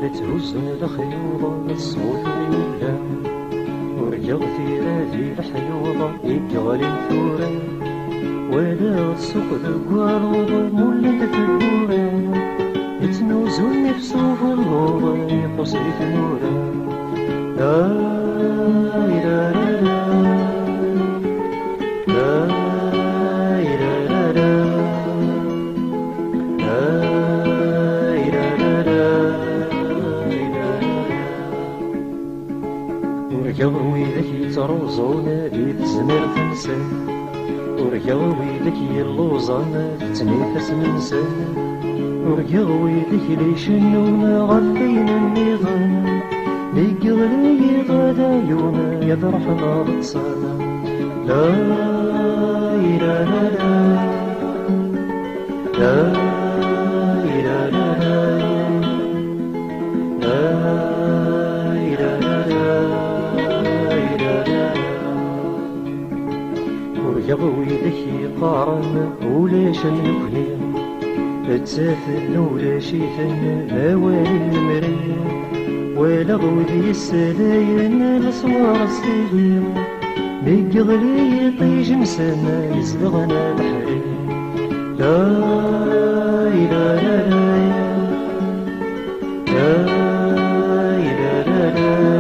تهزن الخيوط الصوت ولا ورجع في هذه الحيوضة يقال الثورة ولا السوق ذكوارض مولد في الدورة يتنوزو نفسه في الغوضة يقصي في نورة لا لا لا لا ورجعوا ذاك تروزون بيت زمر تنسى ورجعوا ذاك يلوزان تنفس ننسى ورجعوا ذاك ليشنون غفين النظام ليقغلي غدا يوم يضرحنا بتصانا لا لا لا لا لا لا ورجعوا ذاك قارن وليش نكلم تسافل ولا شيفن هوالي المريم ولا غودي السلاين الصوار السليم ميقغلي طيج مسنا يزلغنا الحريم لا لا لا لا لا لا لا لا